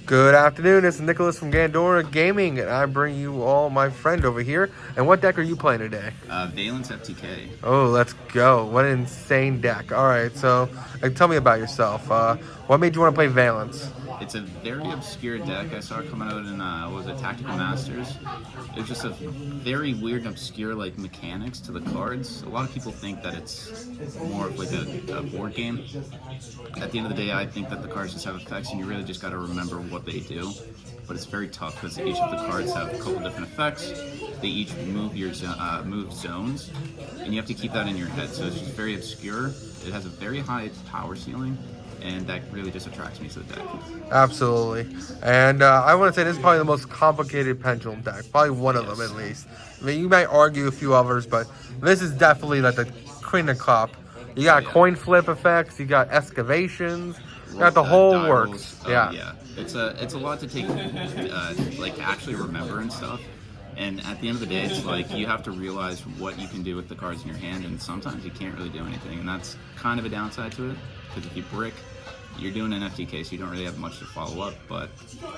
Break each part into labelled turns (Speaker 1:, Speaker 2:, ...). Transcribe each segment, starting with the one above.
Speaker 1: Good afternoon, it's Nicholas from Gandora Gaming, and I bring you all my friend over here. And what deck are you playing today?
Speaker 2: Vaylantz FTK.
Speaker 1: Oh, let's go. What an insane deck. Alright, so tell me about yourself. What made you want to play Vaylantz?
Speaker 2: It's a very obscure deck. I saw it coming out in, Tactical Masters? It was just a very weird and obscure, mechanics to the cards. A lot of people think that it's more of, a board game. At the end of the day, I think that the cards just have effects, and you really just got to remember what they do. But it's very tough because each of the cards have a couple different effects. They each move your move zones, and you have to keep that in your head. So it's just very obscure. It has a very high power ceiling, and that really just attracts me to the deck.
Speaker 1: Absolutely. And I want to say this is probably the most complicated pendulum deck. Probably one of them, at least. I mean, you might argue a few others, but this is definitely like the queen of cup. You got coin flip effects, you got excavations, you got the whole works.
Speaker 2: Yeah. It's a lot to take, to actually remember and stuff. And at the end of the day, it's like you have to realize what you can do with the cards in your hand, and sometimes you can't really do anything, and that's kind of a downside to it. Because if you brick, you're doing an FTK, so you don't really have much to follow up, but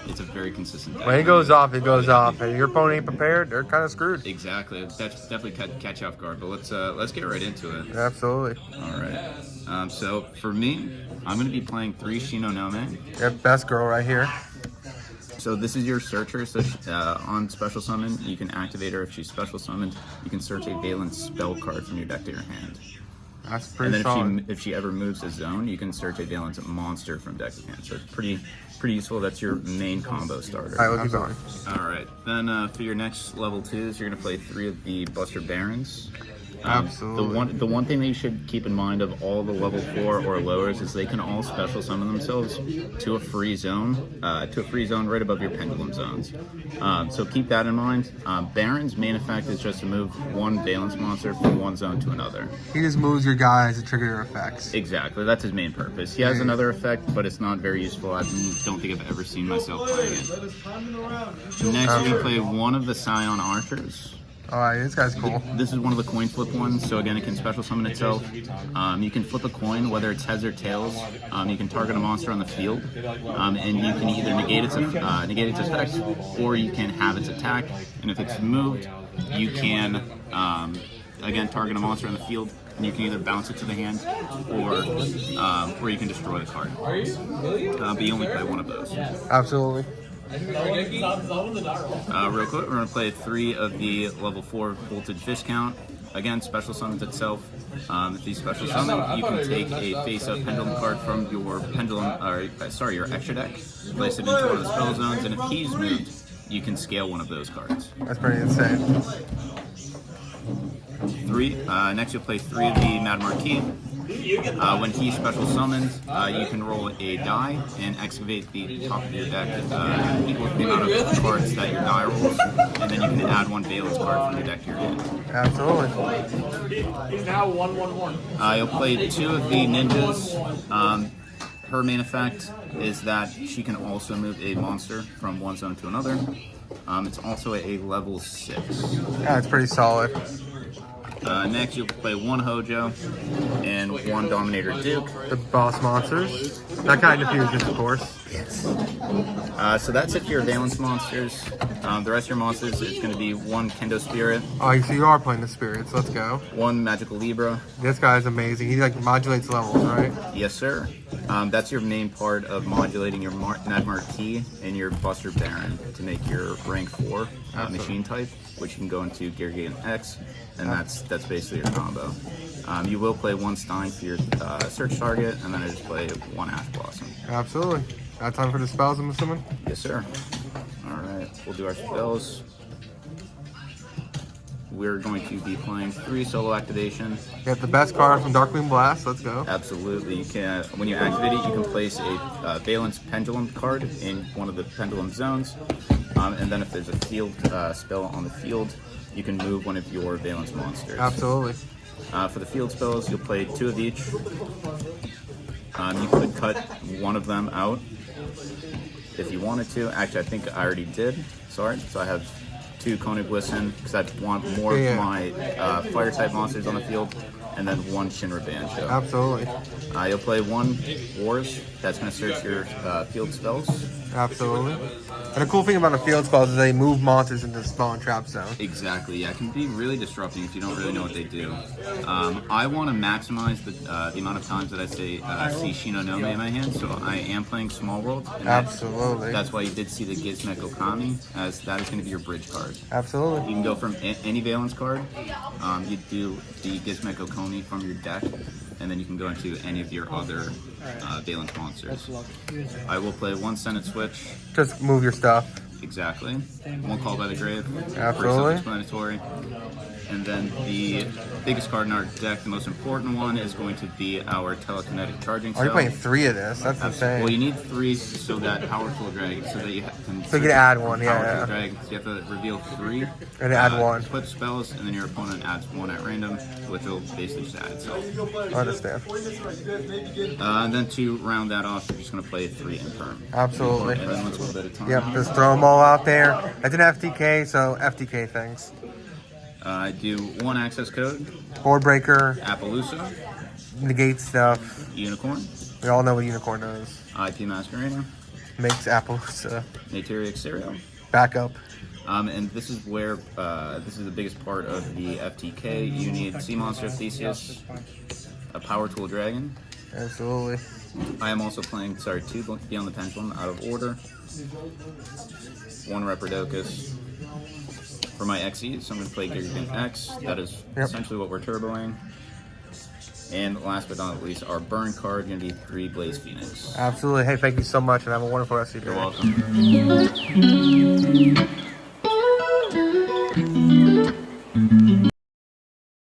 Speaker 2: it's a very consistent deck.
Speaker 1: When it goes off, it goes off, and your opponent ain't prepared, they're kind of screwed.
Speaker 2: Exactly. That's definitely catch you off guard, but let's get right into it.
Speaker 1: Absolutely.
Speaker 2: All right. So for me, I'm going to be playing 3 Shinonome.
Speaker 1: Yep, best girl right here.
Speaker 2: So this is your searcher. So on special summon, you can activate her if she's special summoned. You can search a Vaylantz spell card from your deck to your hand.
Speaker 1: That's pretty solid.
Speaker 2: And then if she ever moves a zone, you can search a Vaylantz monster from deck to hand. So it's pretty useful. That's your main combo starter.
Speaker 1: All right, we'll keep going.
Speaker 2: All right. Then for your next level 2s, you're going to play 3 of the Buster Barons.
Speaker 1: Absolutely.
Speaker 2: The one thing that you should keep in mind of all the level 4 or lowers is they can all special summon themselves to a free zone right above your pendulum zones. So keep that in mind. Baron's main effect is just to move one Vaylantz monster from one zone to another.
Speaker 1: He just moves your guys to trigger your effects.
Speaker 2: Exactly, that's his main purpose. He has another effect, but it's not very useful. I don't think I've ever seen myself playing it. Next, we play one of the Scion Archers.
Speaker 1: Alright, this guy's cool.
Speaker 2: This is one of the coin flip ones, so again, it can special summon itself. You can flip a coin, whether it's heads or tails. You can target a monster on the field, and you can either negate its effects, or you can have its attack. And if it's moved, you can, again, target a monster on the field, and you can either bounce it to the hand, or you can destroy the card. But you only play one of those.
Speaker 1: Absolutely.
Speaker 2: Real quick, we're going to play 3 of the level 4 voltage viscount. Again, special summons itself. If you special summon, you can take a face-up pendulum card from your your extra deck, place it into one of the spell zones, and if he's moved, you can scale one of those cards.
Speaker 1: That's pretty insane.
Speaker 2: 3. Next, you'll play 3 of the Mad Marquis. When he special summons, you can roll a die and excavate the top of your deck equal to the amount of cards that your die rolls, and then you can add 1 Vaylantz card from your deck to your hand.
Speaker 1: Absolutely.
Speaker 3: He's now 1/1/1.
Speaker 2: You'll play 2 of the ninjas. Her main effect is that she can also move a monster from one zone to another. It's also a level 6.
Speaker 1: Yeah, it's pretty solid.
Speaker 2: Next, you'll play 1 Hojo and 1 Dominator Duke.
Speaker 1: The boss monsters. That kind of fuses, of course.
Speaker 2: Yes. So that's it for your Vaylantz monsters. The rest of your monsters is going to be 1 Kendo Spirit.
Speaker 1: Oh, so you are playing the spirits. Let's go.
Speaker 2: 1 Magical Libra.
Speaker 1: This guy's amazing. He modulates levels, right?
Speaker 2: Yes, sir. That's your main part of modulating your Mad Marquis and your Buster Baron to make your rank 4 machine type, which you can go into Gear Gate X, and that's basically your combo. You will play 1 Stein for your search target, and then I just play 1 Ash Blossom.
Speaker 1: Absolutely. Got time for the spells, I'm assuming?
Speaker 2: Yes, sir. All right, we'll do our spells. We're going to be playing 3 solo activation.
Speaker 1: Get the best card from Darkwing Blast. Let's go.
Speaker 2: Absolutely. You can, when you activate it, you can place a Vaylantz Pendulum card in one of the Pendulum zones. And then if there's a field spell on the field, you can move one of your Vaylantz monsters.
Speaker 1: Absolutely.
Speaker 2: For the field spells, you'll play 2 of each. You could cut one of them out if you wanted to. Actually, I think I already did. Sorry. So I have 2 Cone of Glisten because I want more of my fire type monsters on the field, and then 1 Shinra Banshee.
Speaker 1: Absolutely.
Speaker 2: You'll play 1 Wars. That's going to search your field spells.
Speaker 1: Absolutely. And the cool thing about the field spells is they move monsters into the spawn trap zone.
Speaker 2: Exactly, yeah. It can be really disrupting if you don't really know what they do. I want to maximize the amount of times that I see Shinonome in my hand, so I am playing Small World. And
Speaker 1: Absolutely.
Speaker 2: That's why you did see the Gizmek Okami, as that is going to be your bridge card.
Speaker 1: Absolutely.
Speaker 2: You can go from any Vaylantz card, you do the Gizmek Okami from your deck, and then you can go into any of your other Vaylantz monsters. I will play one Senate Switch.
Speaker 1: Just move your stuff.
Speaker 2: Exactly. One Call by the Grave.
Speaker 1: Absolutely.
Speaker 2: Self-explanatory. And then the biggest card in our deck, the most important one, is going to be our telekinetic charging cell.
Speaker 1: Are you playing 3 of this? That's insane.
Speaker 2: Well, you need 3 so that powerful dragon, so that you can.
Speaker 1: So you can add one, yeah.
Speaker 2: Powerful dragon. So you have to reveal 3.
Speaker 1: And add 1.
Speaker 2: Flip spells, and then your opponent adds 1 at random, which will basically just add itself.
Speaker 1: I understand.
Speaker 2: And then to round that off, you're just going to play 3 in perm.
Speaker 1: Absolutely.
Speaker 2: And then let's go a bit of time.
Speaker 1: Yep, just throw them all out there. It's an FTK, so FTK things.
Speaker 2: I do 1 access code.
Speaker 1: Board breaker,
Speaker 2: Appaloosa.
Speaker 1: negate stuff.
Speaker 2: Unicorn.
Speaker 1: We all know what unicorn does.
Speaker 2: IP Masquerader.
Speaker 1: Makes Appaloosa.
Speaker 2: Nateria Exterior.
Speaker 1: Backup.
Speaker 2: And this is where, this is the biggest part of the FTK. You need Sea Monster Theseus, a Power Tool Dragon.
Speaker 1: Absolutely.
Speaker 2: I am also playing, 2 Beyond the Pendulum out of order. 1 Reprodocus. For my XEs, I'm going to play Gigagan X. That is essentially what we're turboing. And last but not least, our burn card going to be 3 Blaze Phoenix.
Speaker 1: Absolutely. Hey, thank you so much, and have a wonderful rest of your day.
Speaker 2: You're welcome.